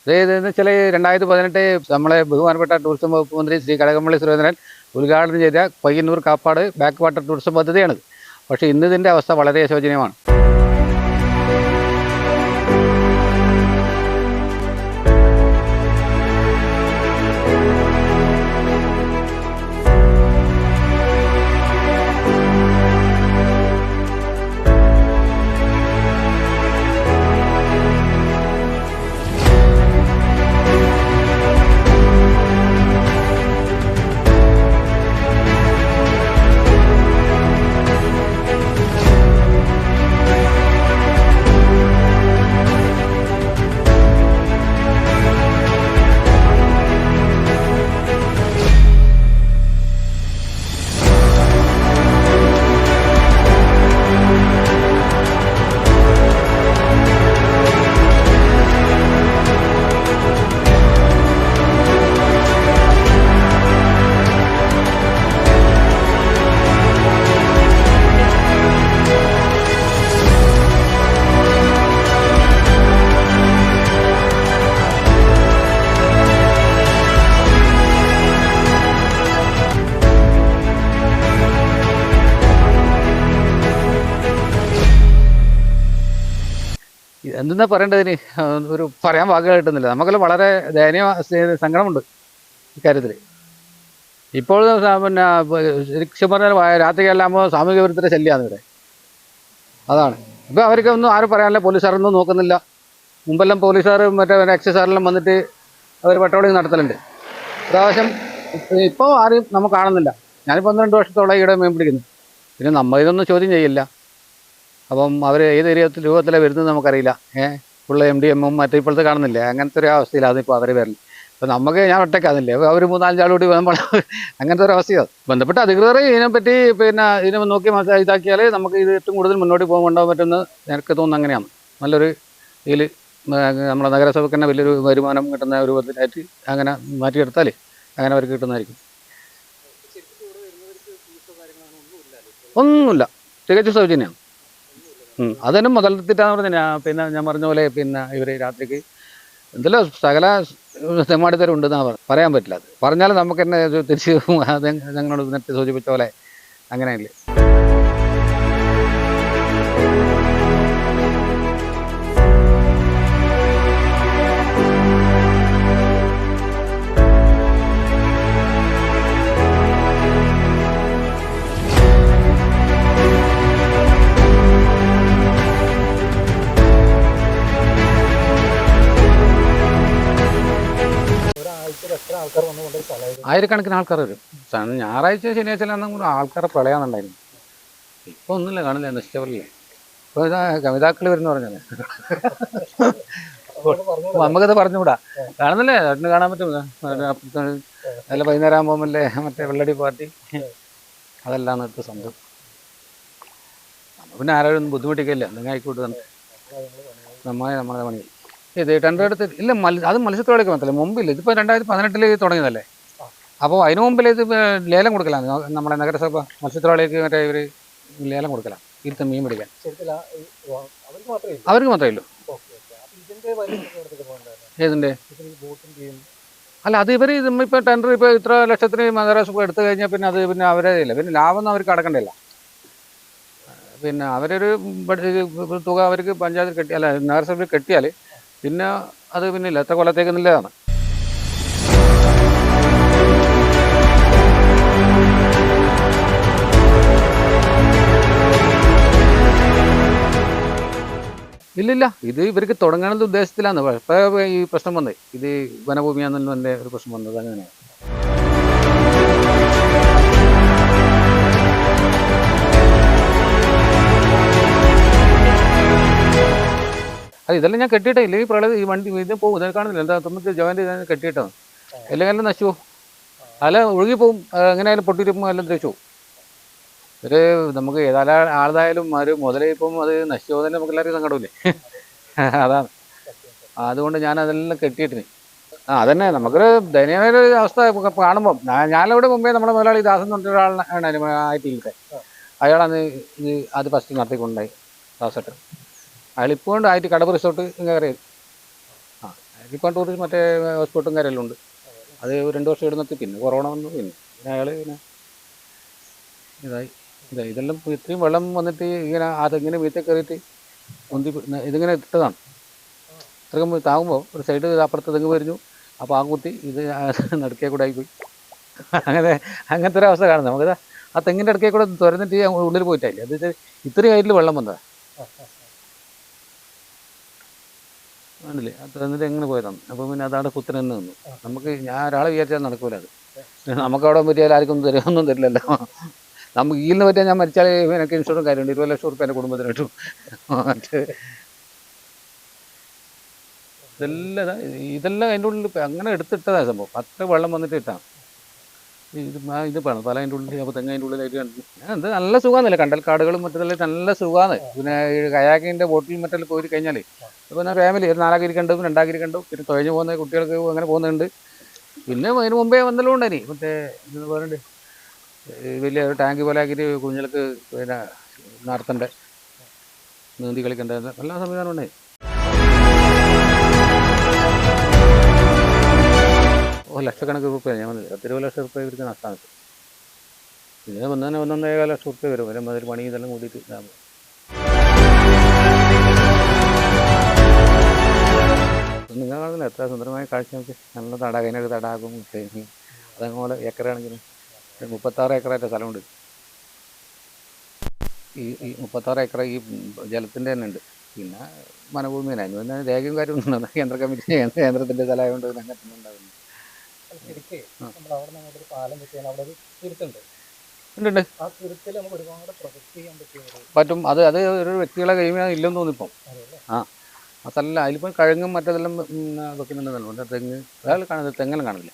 ഇതെന്ന് വെച്ചാൽ 2018 നമ്മളെ ബഹുമാനപ്പെട്ട ടൂറിസം വകുപ്പ് മന്ത്രി ശ്രീ കടകംപള്ളി സുരേന്ദ്രൻ ഉദ്ഘാടനം ചെയ്ത Payyanur Kappad back water tourism പദ്ധതിയാണിത്. പക്ഷേ ഇന്നിതിൻ്റെ അവസ്ഥ വളരെ ശോചനീയമാണ്. എന്തെന്നാ പറയേണ്ടതിന് ഒരു പറയാൻ വാക്കുകൾ കിട്ടുന്നില്ല. നമുക്കെല്ലാം വളരെ ദയനീയ സങ്കടമുണ്ട് ഇക്കാര്യത്തിൽ. ഇപ്പോൾ പിന്നെ ശരിക്കും പറഞ്ഞാൽ രാത്രിയെല്ലാമ്പോൾ സാമൂഹിക വിരുദ്ധരുടെ ശല്യമാണ് ഇവിടെ. അതാണ് ഇപ്പോൾ അവർക്കൊന്നും ആരും പറയാനില്ല. പോലീസുകാരൊന്നും നോക്കുന്നില്ല. മുമ്പെല്ലാം പോലീസുകാരും മറ്റേ എക്സൈസുകാരെല്ലാം വന്നിട്ട് അവർ പെട്രോളിങ് നടത്തലുണ്ട്. പ്രാവശ്യം ഇപ്പോൾ ആരും നമുക്ക് കാണുന്നില്ല. ഞാനിപ്പോൾ 12 വർഷത്തോളം ഇവിടെ മീൻ പിടിക്കുന്നു. പിന്നെ നമ്മൾ ഇതൊന്നും ചോദ്യം ചെയ്യില്ല. അപ്പം അവർ ഏത് രൂപത്തിലാണ് വരുന്നത് നമുക്കറിയില്ല. ഫുള്ള് MDMഉം മറ്റേ ഇപ്പോഴത്തെ കാണുന്നില്ലേ, അങ്ങനത്തെ ഒരു അവസ്ഥയിലാണ് ഇപ്പോൾ അവർ വരുന്നത്. അപ്പോൾ നമുക്ക് ഞാൻ ഒറ്റയ്ക്കാന്നില്ലേ, അവർ 3-4 ആൾ കൂടി വരുമ്പോൾ അങ്ങനത്തെ ഒരു അവസ്ഥയാണ്. ബന്ധപ്പെട്ട അധികൃതർ ഇതിനെപ്പറ്റി പിന്നെ ഇതിനെ നോക്കി ഇതാക്കിയാൽ നമുക്ക് ഇത് ഏറ്റവും കൂടുതൽ മുന്നോട്ട് പോകാൻ പറ്റുമെന്ന് എനിക്ക് തോന്നുന്നു. അങ്ങനെയാണ് നല്ലൊരു ഇതിൽ നമ്മുടെ നഗരസഭയ്ക്ക് തന്നെ വലിയൊരു വരുമാനം കിട്ടുന്ന രൂപത്തിലായിട്ട് അങ്ങനെ മാറ്റിയെടുത്താൽ അങ്ങനെ അവർക്ക് കിട്ടുന്നതായിരിക്കും. ഒന്നുമില്ല, തികച്ചും സൗജന്യമാണ്. അതന്നെ മുതലെടുത്തിട്ടാന്ന് പറഞ്ഞാൽ പിന്നെ ഞാൻ പറഞ്ഞ പോലെ പിന്നെ ഇവർ രാത്രിക്ക് എന്തെല്ലാം സകല തെമ്മാടിത്തരം ഉണ്ടെന്നാണ് പറയാൻ പറ്റില്ല. അത് പറഞ്ഞാൽ നമുക്ക് തന്നെ തിരിച്ച് ഞങ്ങളോട് നേരത്തെ സൂചിപ്പിച്ച പോലെ അങ്ങനെയല്ലേ. ആയിരക്കണക്കിന് ആൾക്കാർ വരും. ഞായറാഴ്ച ശനിയാഴ്ച ആൾക്കാരെ പ്രളയാന്നുണ്ടായിരുന്നു. ഇപ്പോൾ ഒന്നുമില്ല, കാണില്ല, നശിച്ചവരില്ലേ. ഇപ്പോൾ ഇതാ കവിതാക്കൾ വരുന്ന പറഞ്ഞത് നമുക്കത് പറഞ്ഞുകൂടാ. കാണുന്നില്ലേ, ചേട്ടന് കാണാൻ പറ്റും. നല്ല വൈകുന്നേരം ആകുമ്പോഴല്ലേ മറ്റേ വെള്ളടി പാർട്ടി അതെല്ലാം നിർത്തി സംഭവം. പിന്നെ ആരോടും ഒന്നും ബുദ്ധിമുട്ടിക്കില്ല. എന്തെങ്കിലും ആയിക്കോട്ട് തന്നെ നമ്മളെ പണി. ഇത് ടെൻഡർ എടുത്ത് ഇല്ല, അത് മത്സ്യത്തൊഴിലാളിക്ക് മാത്രമല്ല, മുമ്പില്ല. ഇതിപ്പോൾ 2018 തുടങ്ങിയതല്ലേ. അപ്പോൾ അതിന് മുമ്പിൽ ഇത് ലേലം കൊടുക്കലാണ്. നമ്മുടെ നഗരസഭ മത്സ്യത്തൊഴിലാളിക്ക് മറ്റേ ഇവർ ലേലം കൊടുക്കലാണ് ഇരുത്ത് മീൻ പിടിക്കാൻ. അവർക്ക് മാത്രമേ ഉള്ളൂ. ഏതിൻ്റെ അല്ല, അത് ഇവർ ഇപ്പോൾ ടെൻഡർ ഇപ്പോൾ ഇത്ര ലക്ഷത്തിന് നഗരസഭ എടുത്തു കഴിഞ്ഞാൽ പിന്നെ അത് പിന്നെ അവരേ ഇല്ല, പിന്നെ ലാഭമൊന്നും അവർക്ക് അടക്കണ്ടില്ല. പിന്നെ അവരൊരു തുക അവർക്ക് പഞ്ചായത്തിൽ കെട്ടി അല്ല നഗരസഭയിൽ കെട്ടിയാൽ പിന്നെ അത് പിന്നെ ഇല്ല, എത്ര കൊല്ലത്തേക്ക് നല്ലതാണ്. ഇല്ലില്ല, ഇത് ഇവർക്ക് തുടങ്ങാനുള്ള ഉദ്ദേശത്തിലാണ് ഇപ്പോൾ ഈ പ്രശ്നം വന്നത്. ഇത് വനഭൂമിയാണെന്നുള്ള ഒരു പ്രശ്നം വന്നത് അങ്ങനെയാണ്. അത് ഇതെല്ലാം ഞാൻ കെട്ടിയിട്ടേ ഇല്ലെങ്കിൽ പ്രളയം ഈ വണ്ടി ഇത് പോകും. ഇതൊക്കെ കാണുന്നില്ല, എന്താ നമുക്ക് ജോയിൻ്റ് കെട്ടിയിട്ടാണ്. എല്ലാം നശിച്ചു പോകും, അല്ല ഒഴുകിപ്പോവും. എങ്ങനെയായാലും പൊട്ടിരിപ്പും എല്ലാം തേച്ചു പോകും. ഒരു നമുക്ക് ഏതായാലും ആളതായാലും ഒരു മുതലിപ്പം അത് നശിച്ചു പോകുന്നതിന് നമുക്ക് എല്ലാവർക്കും സങ്കടമില്ലേ. അതാണ്, അതുകൊണ്ട് ഞാൻ അതെല്ലാം കെട്ടിയിട്ടിന്. അതന്നെ നമുക്കൊരു ദയനീയമായ അവസ്ഥ കാണുമ്പം. ഞാനിവിടെ മുമ്പേ നമ്മുടെ മുതലാളി ദാസൻ എന്ന് പറഞ്ഞ ഒരാളാണ് ആയിട്ടില്ലത്തെ. അയാളാണ് ഇത് അത് ഫസ്റ്റ് നടത്തിക്കൊണ്ടായി ദാസട്ട്. അയാളിപ്പോൾ ആയിട്ട് കടപ്പ് റിസോർട്ട് കയറിയത്. ഇപ്പം ടൂറിസ്റ്റ് മറ്റേ ഹോസ്പിറ്റലും കാര്യമെല്ലാം ഉണ്ട്. അത് 2 വർഷം ഇവിടെ നിർത്തി, പിന്നെ കൊറോണ വന്നു, പിന്നെ അയാൾ പിന്നെ ഇതെല്ലാം ഇത്രയും വെള്ളം വന്നിട്ട് ഇങ്ങനെ അതിങ്ങനെ വീട്ടിൽ കയറിയിട്ട് ഇതിങ്ങനെ ഇട്ടതാണ്. ഇത്രയും താകുമ്പോൾ ഒരു സൈഡ് അപ്പുറത്ത് തെങ്ങ് വരിഞ്ഞു, അപ്പോൾ ആ കുത്തി ഇത് നടുക്കേ കൂടെ ആയിപ്പോയി. അങ്ങനത്തെ ഒരു അവസ്ഥ കാണുന്നത് നമുക്കിതാ. ആ തെങ്ങിൻ്റെ അടുക്കേ കൂടെ തുറന്നിട്ട് ഉള്ളിൽ പോയിട്ടായില്ലേ, അത് ഇത്രയും ഹൈറ്റിൽ വെള്ളം വന്നതാണ്. ആണല്ലേ, അത് എന്നിട്ട് എങ്ങനെ പോയതാണ്. അപ്പോൾ പിന്നെ അതാണ് കുത്തനെ തന്നെ നിന്നു. നമുക്ക് ഞാൻ ഒരാളെ വിചാരിച്ചാൽ നടക്കൂല അത്. നമുക്ക് അവിടെ പറ്റിയാൽ ആർക്കും ഒന്നും തരില്ലല്ലോ. നമുക്ക് ഈലിന് പറ്റിയാൽ ഞാൻ മരിച്ചാൽ എനിക്ക് ഇൻഷുറൻസ് കാര്യമുണ്ട്, 20 ലക്ഷം റുപ്യ എൻ്റെ കുടുംബത്തിന് കിട്ടും. മറ്റേ ഇതെല്ലാം അതിൻ്റെ ഉള്ളിൽ അങ്ങനെ എടുത്തിട്ടതാണ് സംഭവം. അത്ര വെള്ളം വന്നിട്ട് ഇട്ടാണ് ഇത് പണം പല അതിൻ്റെ ഉള്ളിൽ. അപ്പോൾ തെങ്ങ് അതിൻ്റെ ഉള്ളിലായിട്ട് കണ്ടു. എന്ത് നല്ല സുഖമാണെന്നില്ല, കണ്ടൽ കാടുകളും മറ്റെല്ലാം നല്ല സുഖമാണ്. പിന്നെ കയാക്കിൻ്റെ ബോട്ടിൽ മറ്റെല്ലാം പോയി കഴിഞ്ഞാൽ ഇപ്പോൾ ഞാൻ ഫാമിലി ഒരു 4 ഇരിക്കണ്ടു, 2 ഇരിക്കണ്ടു, പിന്നെ തുഴഞ്ഞു പോകുന്ന കുട്ടികൾക്ക് അങ്ങനെ പോകുന്നുണ്ട്. പിന്നെ അതിന് മുമ്പേ വന്നല്ലോ ഉണ്ടായി മറ്റേ എന്ന് പറയുന്നുണ്ട്, വലിയ ഒരു ടാങ്ക് പോലെ ആക്കിയിട്ട് കുഞ്ഞുങ്ങൾക്ക് പിന്നെ നടത്തണ്ടേ, നീന്തി കളിക്കണ്ടേ, എല്ലാ സംവിധാനം ഉണ്ടായി. ലക്ഷക്കണക്കിന് റുപ്യ ഞാൻ വന്നില്ല, 20 ലക്ഷം റുപ്യ ഇവർക്ക് നഷ്ടമാണ്. പിന്നെ 1.5 ലക്ഷം റുപ്യ വരും, വരുമ്പോൾ അതിൽ പണി ഇതെല്ലാം കൂടിയിട്ട് ഇതാകുമ്പോൾ. നിങ്ങൾ കാണുന്നില്ല എത്ര സുന്ദരമായ കാഴ്ച. നമുക്ക് നല്ല തടാകതിനൊക്കെ തടാകും, അതേപോലെ ഏക്കറാണെങ്കിൽ 36 ഏക്കറായിട്ട് സ്ഥലമുണ്ട്. ഈ 36 ഏക്കർ ഈ ജലത്തിൻ്റെ തന്നെ ഉണ്ട്. പിന്നെ വനഭൂമി തന്നെ, അതിന് പിന്നെ രേഖയും കാര്യമൊന്നും ഉണ്ട്. കേന്ദ്ര കമ്മിറ്റി കേന്ദ്രത്തിൻ്റെ സ്ഥലമായതുകൊണ്ട് പിന്നെ അങ്ങനെ തന്നെ ഉണ്ടാകുന്നു. പറ്റും. അത് ഒരു വ്യക്തികളെ കഴിയുമ്പോൾ ഇല്ലെന്ന് തോന്നിപ്പം. ആ സ്ഥലം അതിലിപ്പം കഴുങ്ങും മറ്റേതെല്ലാം വെക്കുന്നുണ്ടെന്നല്ലോ. മറ്റേ തെങ്ങ് അയാൾ കാണുന്നത് തെങ്ങെല്ലാം കാണില്ല.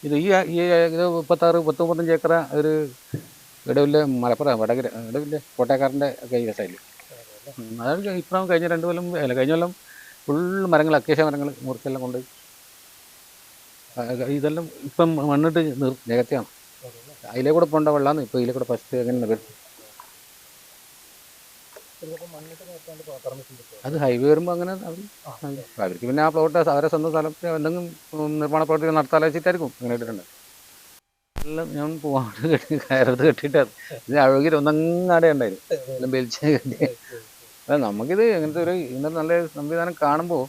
ഇത് ഇത് 36-39 ഏക്കറ ഒരു ഇടവില്ല മലപ്പുറം വടകര ഇടവില്ല കോട്ടയക്കാരൻ്റെ കൈവശയിൽ. അതാണ് ഇപ്പം കഴിഞ്ഞ 2 കൊല്ലം അല്ല കഴിഞ്ഞ കൊല്ലം ഫുള്ള് മരങ്ങൾ, അക്കേഷ്യ മരങ്ങൾ മുറിച്ചെല്ലാം കൊണ്ട് ഇതെല്ലാം ഇപ്പം മണ്ണിട്ട് നികത്തിയാണ്. അതിലേ കൂടെ പോകേണ്ട വെള്ളമാണ് ഇപ്പോൾ ഇതിലേ കൂടെ ഫസ്റ്റ് അങ്ങനെ വരും. അത് ഹൈവേ വരുമ്പോൾ അങ്ങനെ അവർക്ക് പിന്നെ ആ പ്ലോട്ട് അവരെ സ്വന്തം സ്ഥലത്ത് എന്തെങ്കിലും നിർമ്മാണ പ്രവർത്തികൾ നടത്താൻ വെച്ചിട്ടായിരിക്കും അങ്ങനെ ഇട്ടിട്ടുണ്ട്. എല്ലാം ഞാൻ പോവാണ്ട് കയറത്ത് കെട്ടിയിട്ടാണ് ഇത് അഴുകിൽ ഒന്നങ്ങാടെ ഉണ്ടായിരുന്നു, എല്ലാം വലിച്ച് കെട്ടി. അല്ല നമുക്കിത് ഇങ്ങനത്തെ ഒരു ഇന്നത്തെ നല്ല സംവിധാനം കാണുമ്പോൾ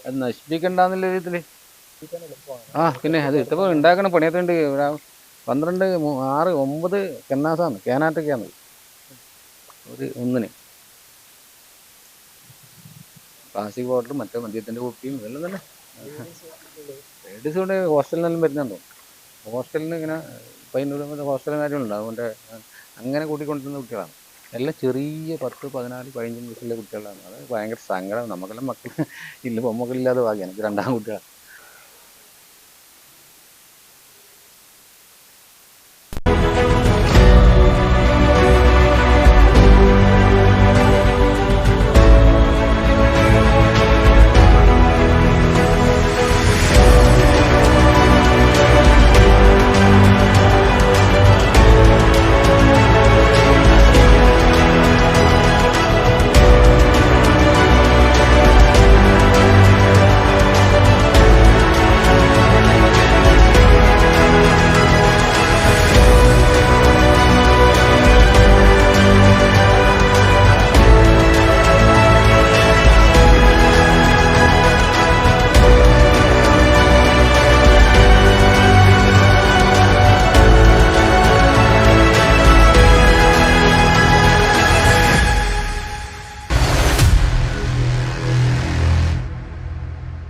അത് നശിപ്പിക്കണ്ടെന്നുള്ള രീതിയിൽ പിന്നെ അത് ഇട്ടപ്പോൾ ഉണ്ടാക്കണ പണിയത്തുണ്ട്. ഇവിടെ 12, 6, 9 കന്നാസാണ്, കേനാട്ടൊക്കെയാണ് ഒന്നിന്. പ്ലാസ്റ്റിക് ബോട്ടിൽ, മറ്റേ മദ്യത്തിൻ്റെ കുപ്പിയും ഇതെല്ലാം തന്നെ. ലേഡീസ് കൊണ്ട് ഹോസ്റ്റലിനെല്ലാം വരുന്നുണ്ടോ, ഹോസ്റ്റലിന് ഇങ്ങനെ 15 ഹോസ്റ്റലും കാര്യങ്ങളുണ്ട്. അതുകൊണ്ട് അങ്ങനെ കൂട്ടിക്കൊണ്ടിരുന്ന കുട്ടികളാണ് എല്ലാം. ചെറിയ 10, 14, 15 വയസ്സുള്ള കുട്ടികളാണ്. അത് ഭയങ്കര സങ്കടം. നമുക്കെല്ലാം മക്കൾ ഇല്ല, പൊമ്മക്കളില്ലാതെ ഭാഗ്യം. എനിക്ക് 2 കുട്ടികളാണ്.